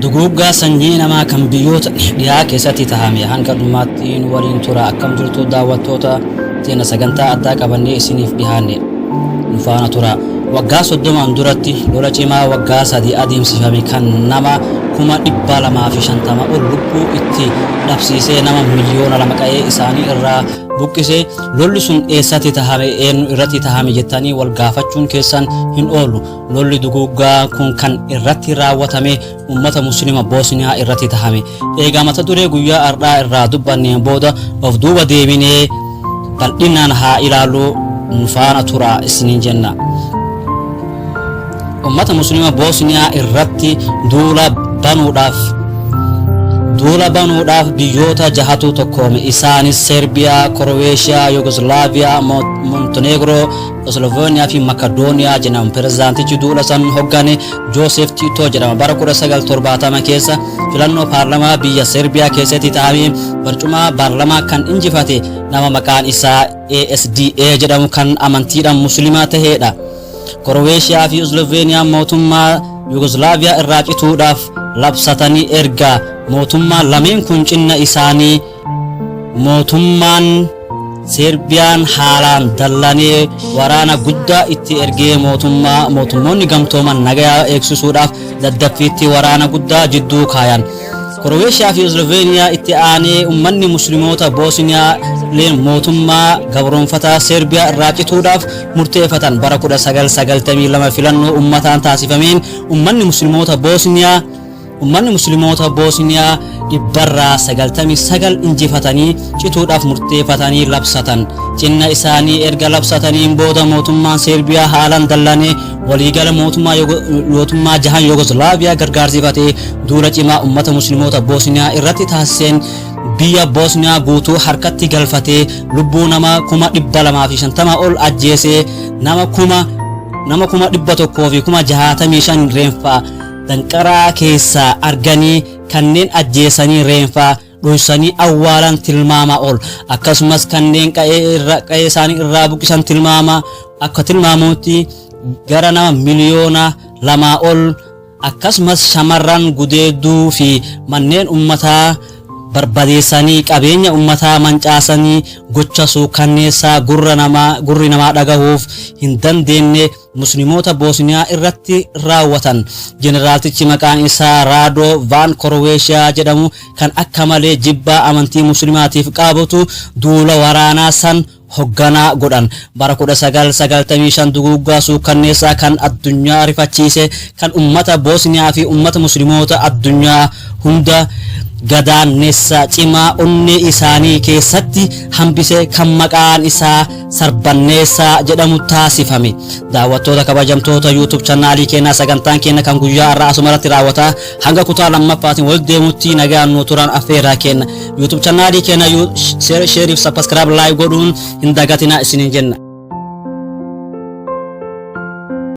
Duguuggaa sanyii namaa kan biyyoota dhiyaa keessatti tahame hanga dhumaattiin waliin tura akkam jirtu daawwattoota teena sagantaa addaa qabannee isiniif dhiyaanne nu faana tura. Waggaa 30 duratti lola cimaa waggaa 3 adeemsifame kan nama 250 ol lubbuu itti dhabsiisee nama miliyoona 2 qa'ee isaanii irraa buqqise. Lolli sun eessatti tahame eenyu irratti tahame jettanii wal gaafachuun keessan hin oolu. Lolli duguuggaa kun kan irratti raawwatame ummata musliima Boosniyaa irratti tahame. Eegaa mata duree guyyaa har'aa irraa dubbanneen booda of duuba deebinee bal'inaan haa ilaallu nu faana tura isiniin jenna. Ummata musliima Boosniyaa irratti duula banuudhaaf biyyoota jahatu tokkoome. Isaanis Serbiyaa, Kroweeshiyaa, Yugoslaaviyaa, Montenegro, Sloveeniyaa fi Makedooniyaa jedhamu. Pirezidaantichi duula san hoggane Joosef Tiitoo jedhama. Bara 1970 keessa filannoo paarlamaa biyya Serbiyaa keessatti taa'ee barcuma paarlamaa kan injifate nama maqaan isaa ASDA jedhamu kan amantiidhaan musliimaa ta'edha. Kroweeshiyaa fi Sloveeniyaa mootummaa Yugoslaaviyaa irraa cituudhaaf labsatanii erga mootummaa lameen kun cinna isaanii mootummaan Serbiyaan haalaan dallanee waraana guddaa itti ergee mootummoonni gamtooman nagaa eegsisuudhaaf daddaffiitti waraana guddaa jidduu kaayan. Kroweeshiyaa fi Sloveeniyaa itti aanee ummanni musliimoota Boosniyaa leen mootummaa gabroonfataa Serbiyaa irraa cituudhaaf murteeffatan. Bara 1992 filannoo ummataan taasifameen ummanni musliimoota Boosniyaa dhibbarraa 99 injifatanii cituudhaaf murteeffatanii labsatan. Cinna isaanii erga labsataniin booda mootummaan Serbiyaa haalaan dallanee waliigala mootummaa jahan Yugoslaaviyaa gargaarsifatee duula cimaa ummata musliimoota Boosniyaa irratti taasiseen biyya Boosniyaa guutuu harkatti galfatee lubbuu nama 250 ol ajjeesee nama 165 reenfaa danqaraa keessaa arganii kanneen ajjeesanii reenfaa dhoysanii awwaalan tilmaama ol. Akkasumas kanneen qa'ee isaanii irraa buqqisan tilmaamutti gara nama miliyoona 2 ol. Akkasumas shamarran gudeedduu fi manneen ummataa barbadeessanii qabeenya ummataa mancaasanii gocha suukanneessaa gurri namaa dhagahuuf hin dandeenye musliimoota Boosniyaa irratti raawwatan. Jeneraaltichi maqaan isaa Raado Van Kroweeshiyaa jedhamu kan akka malee jibbaa amantii musliimaatiif qabutu duula waraanaa san hogganaa godhan. Bara 1995 duguuggaa suukanneessaa kan addunyaa rifachiise kan ummata Boosniyaa fi ummata musliimoota addunyaa hunda gadaanessa cimaa onnee isaanii keessatti hambise kan maqaan isaa sarbanneessaa jedhamu taasifame. Daawwattoota kabajamtoota YouTube chaanaalii keenyaa sagantaan keenya kan guyyaa har'aa asumarratti raawwata. Hanga kutaa lammaffaatiin wal deemutti nagaan nu turan affeerraa keenya. YouTube chaanaalii keenya share, subscribe, like godhuun hin dagatinaa isiniin jenna.